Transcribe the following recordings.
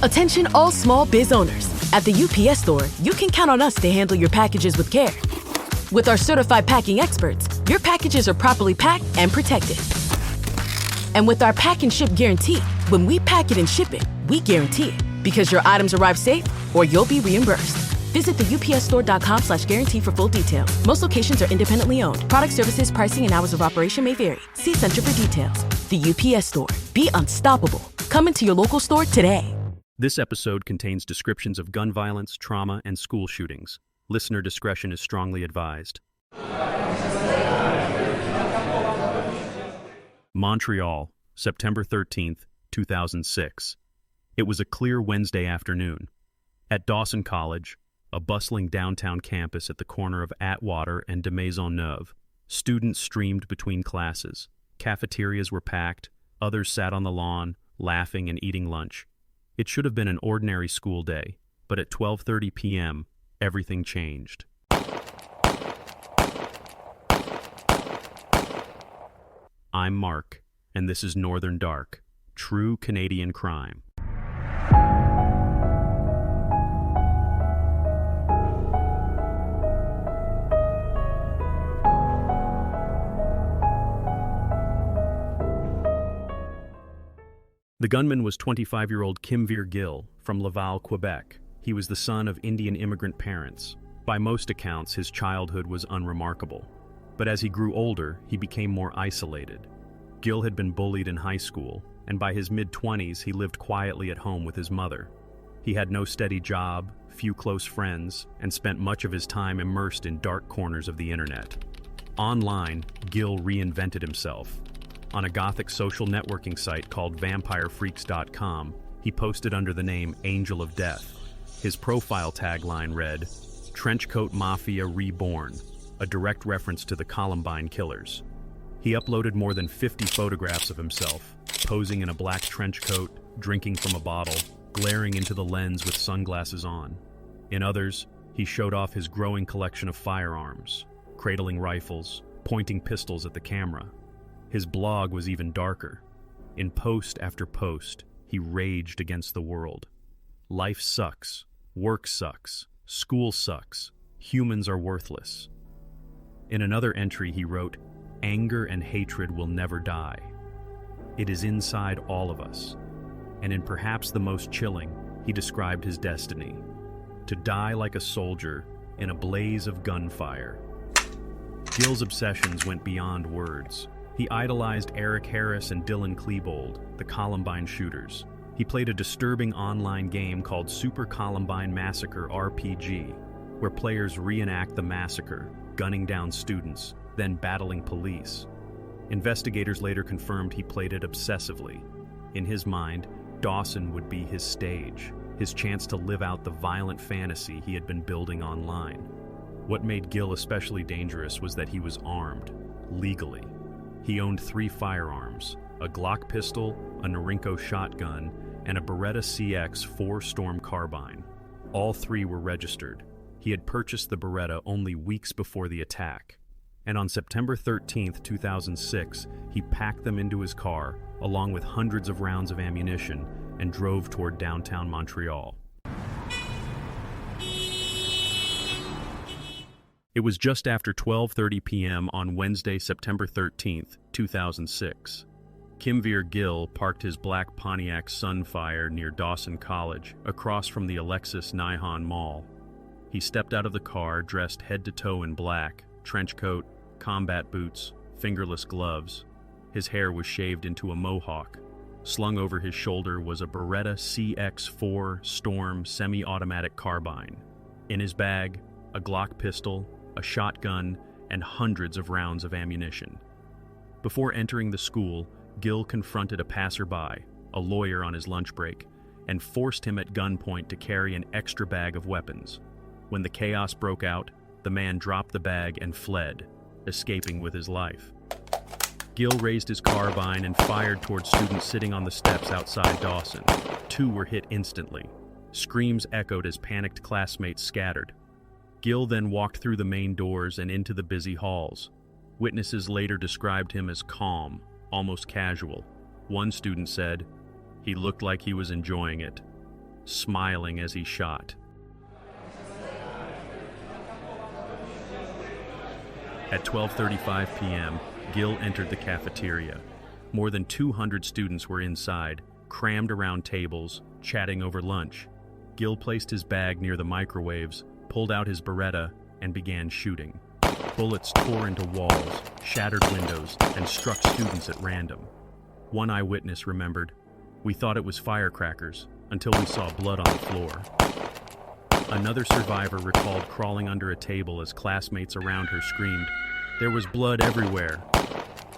Attention all small biz owners. At the UPS Store, you can count on us to handle your packages with care. With our certified packing experts, your packages are properly packed and protected. And with our pack and ship guarantee, when we pack it and ship it, we guarantee it. Because your items arrive safe or you'll be reimbursed. Visit the upsstore.com/guarantee for full details. Most locations are independently owned. Product services, pricing, and hours of operation may vary. See Center for details. The UPS Store. Be unstoppable. Come into your local store today. This episode contains descriptions of gun violence, trauma, and school shootings. Listener discretion is strongly advised. Montreal, September 13th, 2006. It was a clear Wednesday afternoon. At Dawson College, a bustling downtown campus at the corner of Atwater and de Maisonneuve, students streamed between classes. Cafeterias were packed, others sat on the lawn, laughing and eating lunch. It should have been an ordinary school day, but at 12:30 p.m., everything changed. I'm Mark, and this is Northern Dark, true Canadian crime. The gunman was 25-year-old Kimveer Gill from Laval, Quebec. He was the son of Indian immigrant parents. By most accounts, his childhood was unremarkable. But as he grew older, he became more isolated. Gill had been bullied in high school, and by his mid-20s, he lived quietly at home with his mother. He had no steady job, few close friends, and spent much of his time immersed in dark corners of the internet. Online, Gill reinvented himself. On a gothic social networking site called vampirefreaks.com, he posted under the name Angel of Death. His profile tagline read, "Trenchcoat Mafia Reborn," a direct reference to the Columbine killers. He uploaded more than 50 photographs of himself, posing in a black trench coat, drinking from a bottle, glaring into the lens with sunglasses on. In others, he showed off his growing collection of firearms, cradling rifles, pointing pistols at the camera. His blog was even darker. In post after post, he raged against the world. Life sucks. Work sucks. School sucks. Humans are worthless. In another entry, he wrote, "Anger and hatred will never die. It is inside all of us." And in perhaps the most chilling, he described his destiny: to die like a soldier in a blaze of gunfire. Gill's obsessions went beyond words. He idolized Eric Harris and Dylan Klebold, the Columbine shooters. He played a disturbing online game called Super Columbine Massacre RPG, where players reenact the massacre, gunning down students, then battling police. Investigators later confirmed he played it obsessively. In his mind, Dawson would be his stage, his chance to live out the violent fantasy he had been building online. What made Gill especially dangerous was that he was armed, legally. He owned 3 firearms, a Glock pistol, a Norinco shotgun, and a Beretta CX 4 Storm carbine. All 3 were registered. He had purchased the Beretta only weeks before the attack. And on September 13th, 2006, he packed them into his car, along with hundreds of rounds of ammunition, and drove toward downtown Montreal. It was just after 12:30 p.m. on Wednesday, September 13th, 2006. Kimveer Gill parked his black Pontiac Sunfire near Dawson College, across from the Alexis Nihon Mall. He stepped out of the car dressed head to toe in black, trench coat, combat boots, fingerless gloves. His hair was shaved into a mohawk. Slung over his shoulder was a Beretta CX-4 Storm semi-automatic carbine. In his bag, a Glock pistol, a shotgun, and hundreds of rounds of ammunition. Before entering the school, Gill confronted a passerby, a lawyer on his lunch break, and forced him at gunpoint to carry an extra bag of weapons. When the chaos broke out, the man dropped the bag and fled, escaping with his life. Gill raised his carbine and fired toward students sitting on the steps outside Dawson. 2 were hit instantly. Screams echoed as panicked classmates scattered. Gill then walked through the main doors and into the busy halls. Witnesses later described him as calm, almost casual. One student said, "He looked like he was enjoying it." smiling as he shot. At 12:35 p.m., Gill entered the cafeteria. More than 200 students were inside, crammed around tables, chatting over lunch. Gill placed his bag near the microwaves, pulled out his Beretta, and began shooting. Bullets tore into walls, shattered windows, and struck students at random. One eyewitness remembered, "We thought it was firecrackers until we saw blood on the floor." Another survivor recalled crawling under a table as classmates around her screamed, "There was blood everywhere."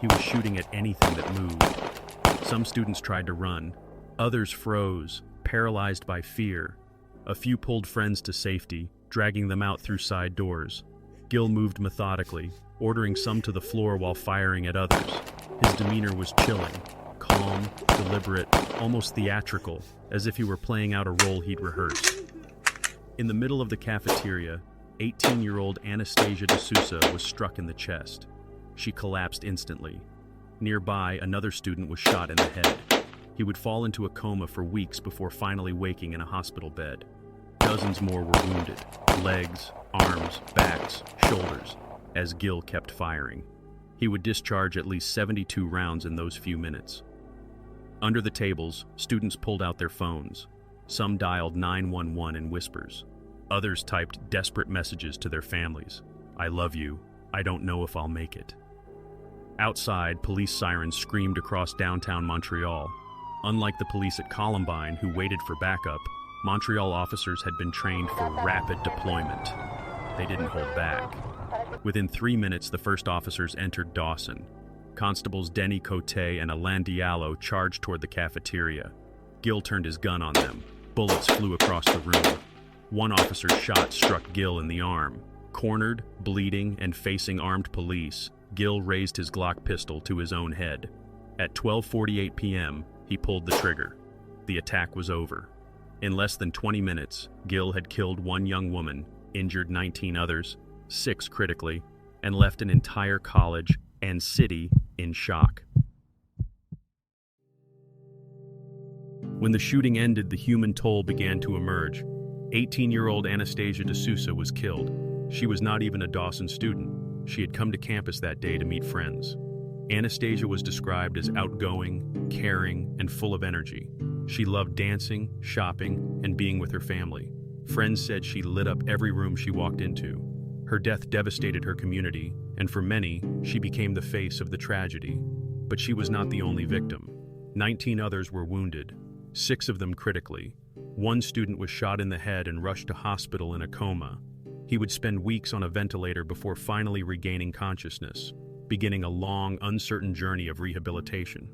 He was shooting at anything that moved. Some students tried to run. Others froze, paralyzed by fear. A few pulled friends to safety, dragging them out through side doors. Gill moved methodically, ordering some to the floor while firing at others. His demeanor was chilling, calm, deliberate, almost theatrical, as if he were playing out a role he'd rehearsed. In the middle of the cafeteria, 18-year-old Anastasia De Sousa was struck in the chest. She collapsed instantly. Nearby, another student was shot in the head. He would fall into a coma for weeks before finally waking in a hospital bed. Dozens more were wounded, legs, arms, backs, shoulders, as Gill kept firing. He would discharge at least 72 rounds in those few minutes. Under the tables, students pulled out their phones. Some dialed 911 in whispers. Others typed desperate messages to their families. "I love you. I don't know if I'll make it." Outside, police sirens screamed across downtown Montreal. Unlike the police at Columbine, who waited for backup, Montreal officers had been trained for rapid deployment. They didn't hold back. Within 3 minutes, the first officers entered Dawson. Constables Denny Cote and Alain Diallo charged toward the cafeteria. Gill turned his gun on them. Bullets flew across the room. One officer's shot struck Gill in the arm. Cornered, bleeding, and facing armed police, Gill raised his Glock pistol to his own head. At 12:48 p.m., he pulled the trigger. The attack was over. In less than 20 minutes, Gill had killed one young woman, injured 19 others, 6 critically, and left an entire college and city in shock. When the shooting ended, the human toll began to emerge. 18-year-old Anastasia De Sousa was killed. She was not even a Dawson student. She had come to campus that day to meet friends. Anastasia was described as outgoing, caring, and full of energy. She loved dancing, shopping, and being with her family. Friends said she lit up every room she walked into. Her death devastated her community, and for many, she became the face of the tragedy. But she was not the only victim. 19 others were wounded, 6 of them critically. One student was shot in the head and rushed to hospital in a coma. He would spend weeks on a ventilator before finally regaining consciousness, beginning a long, uncertain journey of rehabilitation.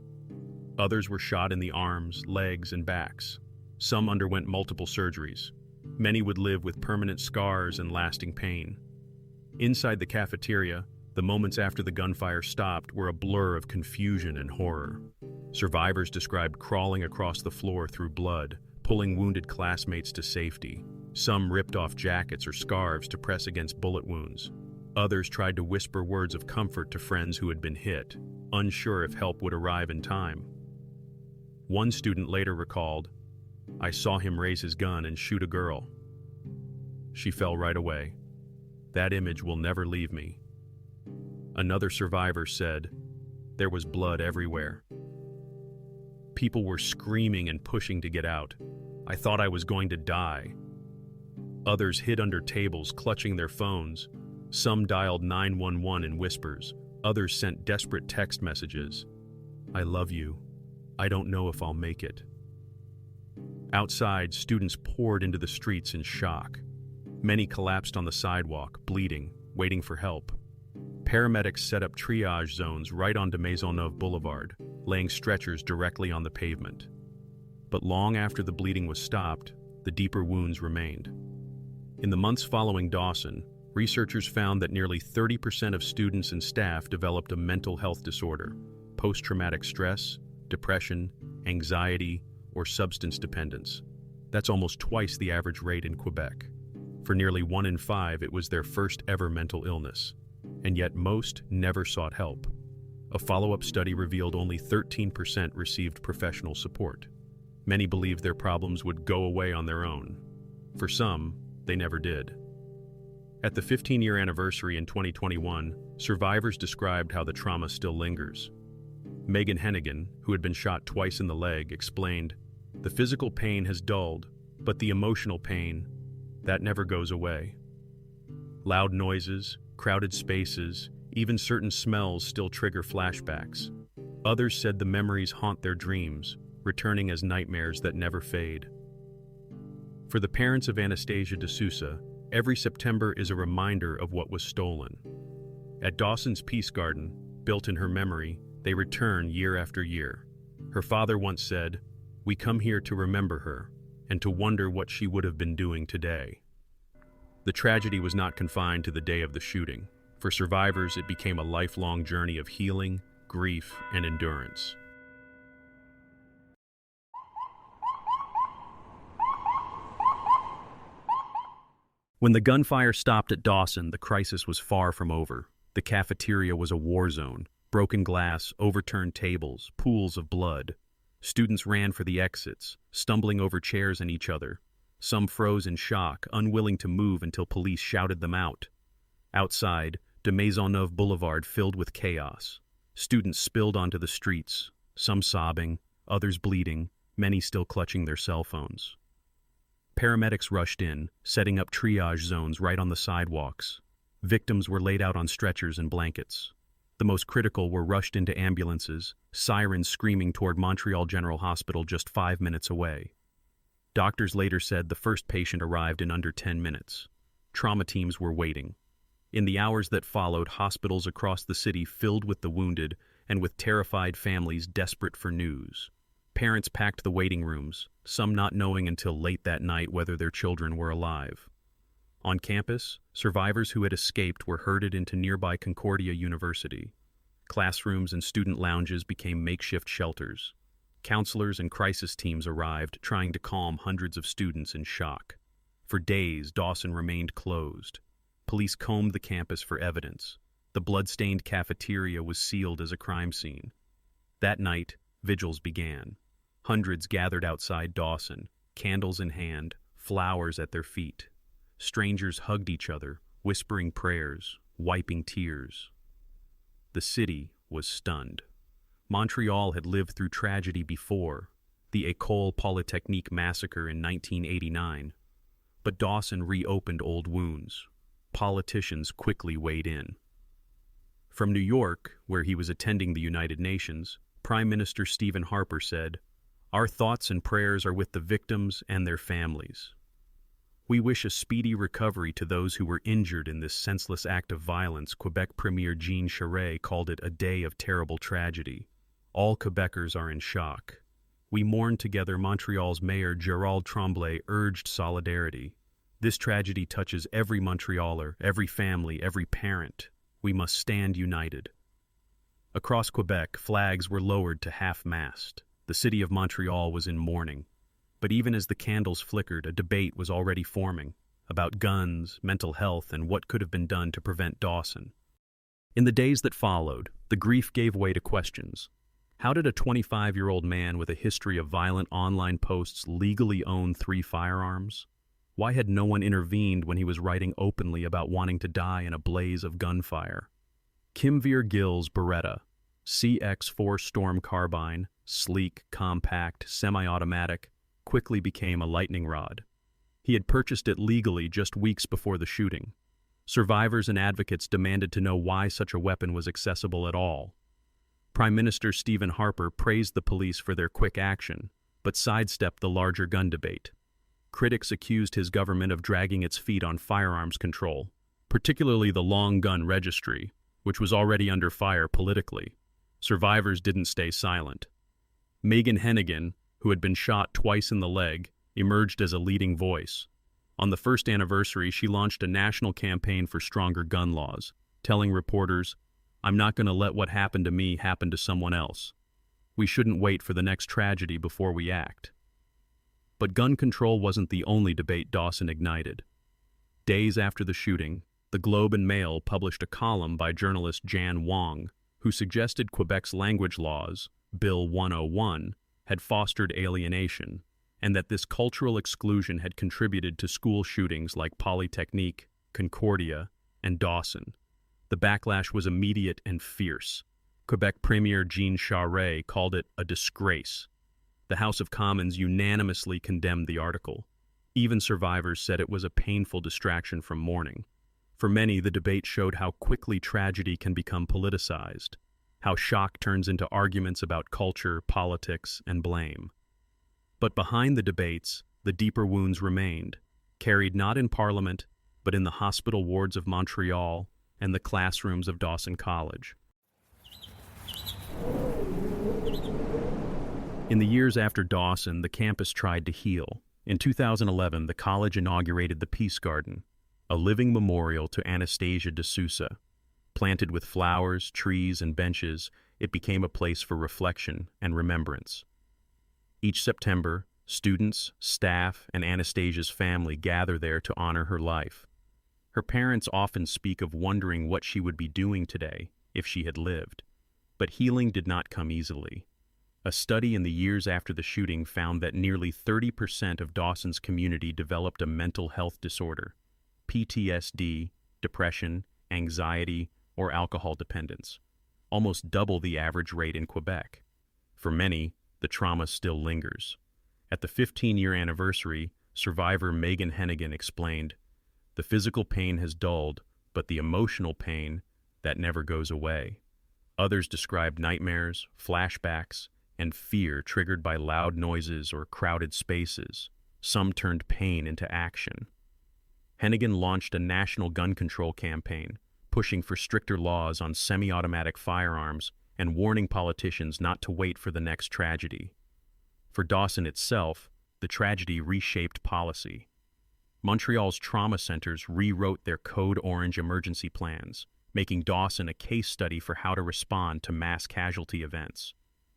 Others were shot in the arms, legs, and backs. Some underwent multiple surgeries. Many would live with permanent scars and lasting pain. Inside the cafeteria, the moments after the gunfire stopped were a blur of confusion and horror. Survivors described crawling across the floor through blood, pulling wounded classmates to safety. Some ripped off jackets or scarves to press against bullet wounds. Others tried to whisper words of comfort to friends who had been hit, unsure if help would arrive in time. One student later recalled, "I saw him raise his gun and shoot a girl. She fell right away. That image will never leave me." Another survivor said, "There was blood everywhere. People were screaming and pushing to get out. I thought I was going to die." Others hid under tables, clutching their phones. Some dialed 911 in whispers. Others sent desperate text messages. "I love you. I don't know if I'll make it." Outside, students poured into the streets in shock. Many collapsed on the sidewalk, bleeding, waiting for help. Paramedics set up triage zones right onto Maisonneuve Boulevard, laying stretchers directly on the pavement. But long after the bleeding was stopped, the deeper wounds remained. In the months following Dawson, researchers found that nearly 30% of students and staff developed a mental health disorder, post-traumatic stress, depression, anxiety, or substance dependence. That's almost twice the average rate in Quebec. For nearly 1 in 5, it was their first ever mental illness, and yet most never sought help. A follow-up study revealed only 13% received professional support. Many believed their problems would go away on their own. For some, they never did. At the 15-year anniversary in 2021, survivors described how the trauma still lingers. Megan Hennigan, who had been shot twice in the leg, explained, "The physical pain has dulled, but the emotional pain, that never goes away. Loud noises, crowded spaces, even certain smells still trigger flashbacks. Others said the memories haunt their dreams, returning as nightmares that never fade." For the parents of Anastasia De Sousa, every September is a reminder of what was stolen. At Dawson's Peace Garden, built in her memory, they return year after year. Her father once said, "We come here to remember her, and to wonder what she would have been doing today." The tragedy was not confined to the day of the shooting. For survivors, it became a lifelong journey of healing, grief, and endurance. When the gunfire stopped at Dawson, the crisis was far from over. The cafeteria was a war zone. Broken glass, overturned tables, pools of blood. Students ran for the exits, stumbling over chairs and each other. Some froze in shock, unwilling to move until police shouted them out. Outside, de Maisonneuve Boulevard filled with chaos. Students spilled onto the streets, some sobbing, others bleeding, many still clutching their cell phones. Paramedics rushed in, setting up triage zones right on the sidewalks. Victims were laid out on stretchers and blankets. The most critical were rushed into ambulances, sirens screaming toward Montreal General Hospital just 5 minutes away. Doctors later said the first patient arrived in under 10 minutes. Trauma teams were waiting. In the hours that followed, hospitals across the city filled with the wounded and with terrified families desperate for news. Parents packed the waiting rooms, some not knowing until late that night whether their children were alive. On campus, survivors who had escaped were herded into nearby Concordia University. Classrooms and student lounges became makeshift shelters. Counselors and crisis teams arrived, trying to calm hundreds of students in shock. For days, Dawson remained closed. Police combed the campus for evidence. The blood-stained cafeteria was sealed as a crime scene. That night, vigils began. Hundreds gathered outside Dawson, candles in hand, flowers at their feet. Strangers hugged each other, whispering prayers, wiping tears. The city was stunned. Montreal had lived through tragedy before, the École Polytechnique massacre in 1989. But Dawson reopened old wounds. Politicians quickly weighed in. From New York, where he was attending the United Nations, Prime Minister Stephen Harper said, "Our thoughts and prayers are with the victims and their families. We wish a speedy recovery to those who were injured in this senseless act of violence." Quebec Premier Jean Charest called it a day of terrible tragedy. All Quebecers are in shock. "We mourn together." Montreal's Mayor Gérald Tremblay urged solidarity. "This tragedy touches every Montrealer, every family, every parent. We must stand united." Across Quebec, flags were lowered to half-mast. The city of Montreal was in mourning. But even as the candles flickered, a debate was already forming about guns, mental health, and what could have been done to prevent Dawson. In the days that followed, the grief gave way to questions. How did a 25-year-old man with a history of violent online posts legally own 3 firearms? Why had no one intervened when he was writing openly about wanting to die in a blaze of gunfire? Kim Veer-Gill's Beretta, CX-4 Storm carbine, sleek, compact, semi-automatic, quickly became a lightning rod. He had purchased it legally just weeks before the shooting. Survivors and advocates demanded to know why such a weapon was accessible at all. Prime Minister Stephen Harper praised the police for their quick action, but sidestepped the larger gun debate. Critics accused his government of dragging its feet on firearms control, particularly the long gun registry, which was already under fire politically. Survivors didn't stay silent. Megan Hennigan, who had been shot twice in the leg, emerged as a leading voice. On the first anniversary, she launched a national campaign for stronger gun laws, telling reporters, "I'm not going to let what happened to me happen to someone else. We shouldn't wait for the next tragedy before we act." But gun control wasn't the only debate Dawson ignited. Days after the shooting, the Globe and Mail published a column by journalist Jan Wong, who suggested Quebec's language laws, Bill 101, had fostered alienation, and that this cultural exclusion had contributed to school shootings like Polytechnique, Concordia, and Dawson. The backlash was immediate and fierce. Quebec Premier Jean Charest called it a disgrace. The House of Commons unanimously condemned the article. Even survivors said it was a painful distraction from mourning. For many, the debate showed how quickly tragedy can become politicized, how shock turns into arguments about culture, politics, and blame. But behind the debates, the deeper wounds remained, carried not in Parliament, but in the hospital wards of Montreal and the classrooms of Dawson College. In the years after Dawson, the campus tried to heal. In 2011, the college inaugurated the Peace Garden, a living memorial to Anastasia De Sousa. Planted with flowers, trees, and benches, it became a place for reflection and remembrance. Each September, students, staff, and Anastasia's family gather there to honor her life. Her parents often speak of wondering what she would be doing today if she had lived. But healing did not come easily. A study in the years after the shooting found that nearly 30% of Dawson's community developed a mental health disorder, PTSD, depression, anxiety, or alcohol dependence, almost double the average rate in Quebec. For many, the trauma still lingers. At the 15-year anniversary, survivor Megan Hennigan explained, "The physical pain has dulled, but the emotional pain, that never goes away." Others described nightmares, flashbacks, and fear triggered by loud noises or crowded spaces. Some turned pain into action. Hennigan launched a national gun control campaign, pushing for stricter laws on semi-automatic firearms and warning politicians not to wait for the next tragedy. For Dawson itself, the tragedy reshaped policy. Montreal's trauma centers rewrote their Code Orange emergency plans, making Dawson a case study for how to respond to mass casualty events.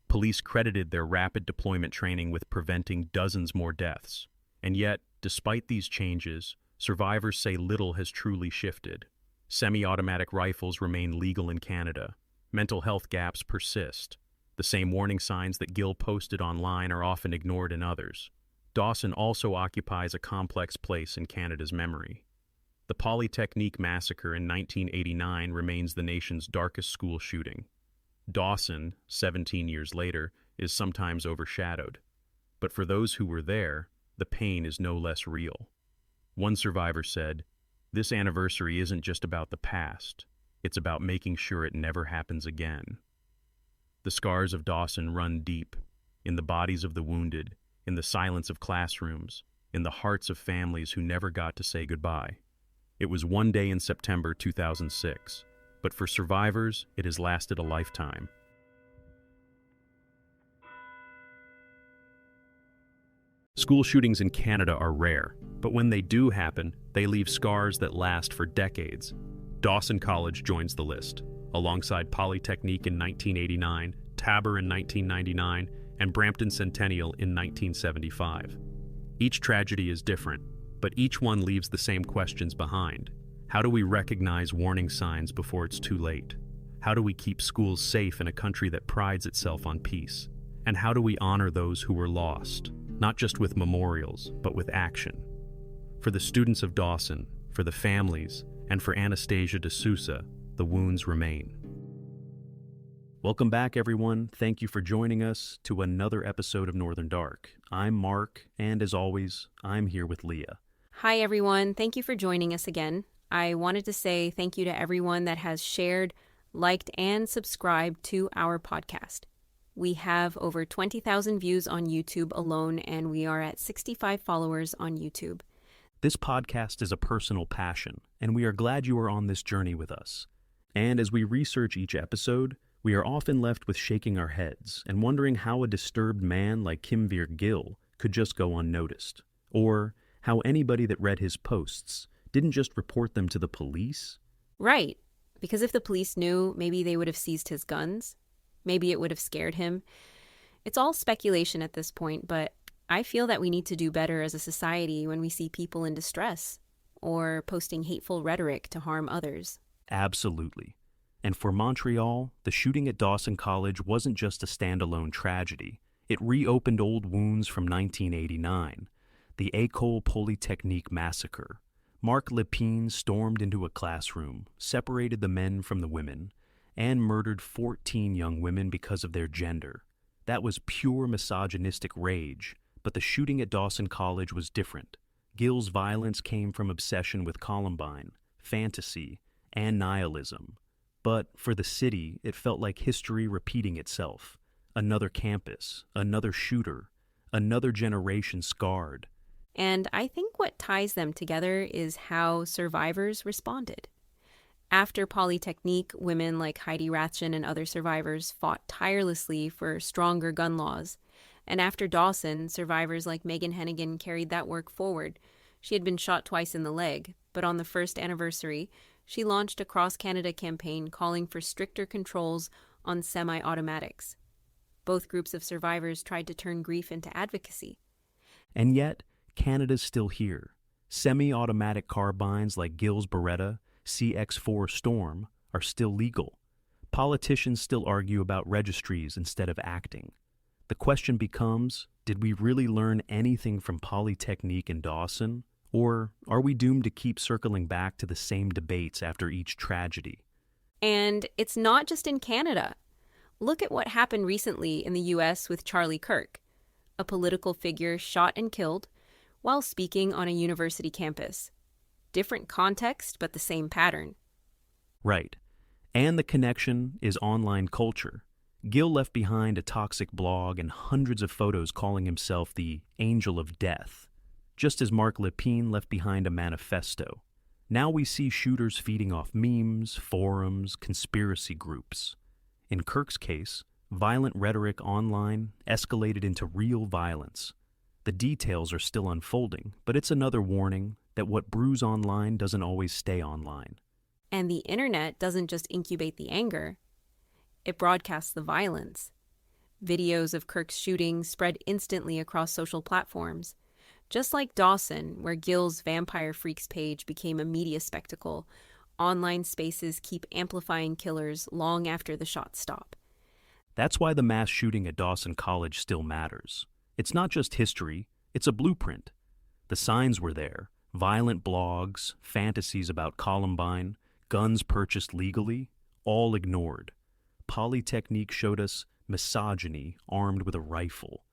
Police credited their rapid deployment training with preventing dozens more deaths. And yet, despite these changes, survivors say little has truly shifted. Semi-automatic rifles remain legal in Canada. Mental health gaps persist. The same warning signs that Gill posted online are often ignored in others. Dawson also occupies a complex place in Canada's memory. The Polytechnique massacre in 1989 remains the nation's darkest school shooting. Dawson, 17 years later, is sometimes overshadowed. But for those who were there, the pain is no less real. One survivor said, "This anniversary isn't just about the past. It's about making sure it never happens again." The scars of Dawson run deep, in the bodies of the wounded, in the silence of classrooms, in the hearts of families who never got to say goodbye. It was one day in September 2006, but for survivors, it has lasted a lifetime. School shootings in Canada are rare, but when they do happen, they leave scars that last for decades. Dawson College joins the list, alongside Polytechnique in 1989, Tabor in 1999, and Brampton Centennial in 1975. Each tragedy is different, but each one leaves the same questions behind. How do we recognize warning signs before it's too late? How do we keep schools safe in a country that prides itself on peace? And how do we honor those who were lost, not just with memorials, but with action? For the students of Dawson, for the families, and for Anastasia De Sousa, the wounds remain. Welcome back, everyone. Thank you for joining us to another episode of Northern Dark. I'm Mark, and as always, I'm here with Leah. Hi, everyone. Thank you for joining us again. I wanted to say thank you to everyone that has shared, liked, and subscribed to our podcast. We have over 20,000 views on YouTube alone, and we are at 65 followers on YouTube. This podcast is a personal passion, and we are glad you are on this journey with us. And as we research each episode, we are often left with shaking our heads and wondering how a disturbed man like Kimveer Gill could just go unnoticed, or how anybody that read his posts didn't just report them to the police. Right, because if the police knew, maybe they would have seized his guns. Maybe it would have scared him. It's all speculation at this point, but I feel that we need to do better as a society when we see people in distress or posting hateful rhetoric to harm others. Absolutely. And for Montreal, the shooting at Dawson College wasn't just a standalone tragedy. It reopened old wounds from 1989, the École Polytechnique massacre. Marc Lépine stormed into a classroom, separated the men from the women, and murdered 14 young women because of their gender. That was pure misogynistic rage, but the shooting at Dawson College was different. Gill's violence came from obsession with Columbine, fantasy, and nihilism. But for the city, it felt like history repeating itself. Another campus, another shooter, another generation scarred. And I think what ties them together is how survivors responded. After Polytechnique, women like Heidi Rathjen and other survivors fought tirelessly for stronger gun laws. And after Dawson, survivors like Megan Hennigan carried that work forward. She had been shot twice in the leg, but on the first anniversary, she launched a cross-Canada campaign calling for stricter controls on semi-automatics. Both groups of survivors tried to turn grief into advocacy. And yet, Canada's still here. Semi-automatic carbines like Gill's Beretta, CX-4 Storm are still legal. Politicians still argue about registries instead of acting. The question becomes, did we really learn anything from Polytechnique and Dawson? Or are we doomed to keep circling back to the same debates after each tragedy? And it's not just in Canada. Look at what happened recently in the U.S. with Charlie Kirk, a political figure shot and killed while speaking on a university campus. Different context, but the same pattern. Right. And the connection is online culture. Gill left behind a toxic blog and hundreds of photos calling himself the Angel of Death, just as Marc Lépine left behind a manifesto. Now we see shooters feeding off memes, forums, conspiracy groups. In Kirk's case, violent rhetoric online escalated into real violence. The details are still unfolding, but it's another warning that what brews online doesn't always stay online. And the internet doesn't just incubate the anger, it broadcasts the violence. Videos of Kirk's shooting spread instantly across social platforms. Just like Dawson, where Gill's Vampire Freaks page became a media spectacle, online spaces keep amplifying killers long after the shots stop. That's why the mass shooting at Dawson College still matters. It's not just history, it's a blueprint. The signs were there, violent blogs, fantasies about Columbine, guns purchased legally, all ignored. Polytechnique showed us misogyny armed with a rifle.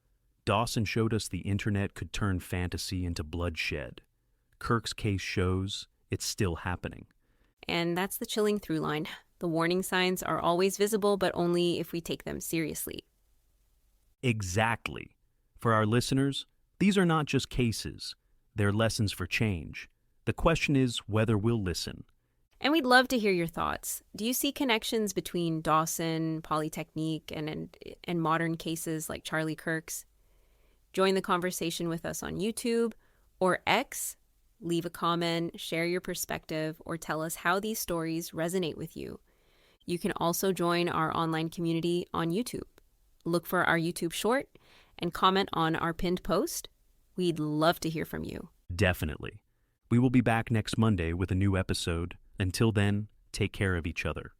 Dawson showed us the internet could turn fantasy into bloodshed. Kirk's case shows it's still happening. And that's the chilling through line. The warning signs are always visible, but only if we take them seriously. Exactly. For our listeners, these are not just cases. They're lessons for change. The question is whether we'll listen. And we'd love to hear your thoughts. Do you see connections between Dawson, Polytechnique, and modern cases like Charlie Kirk's? Join the conversation with us on YouTube or X. Leave a comment, share your perspective, or tell us how these stories resonate with you. You can also join our online community on YouTube. Look for our YouTube short and comment on our pinned post. We'd love to hear from you. Definitely. We will be back next Monday with a new episode. Until then, take care of each other.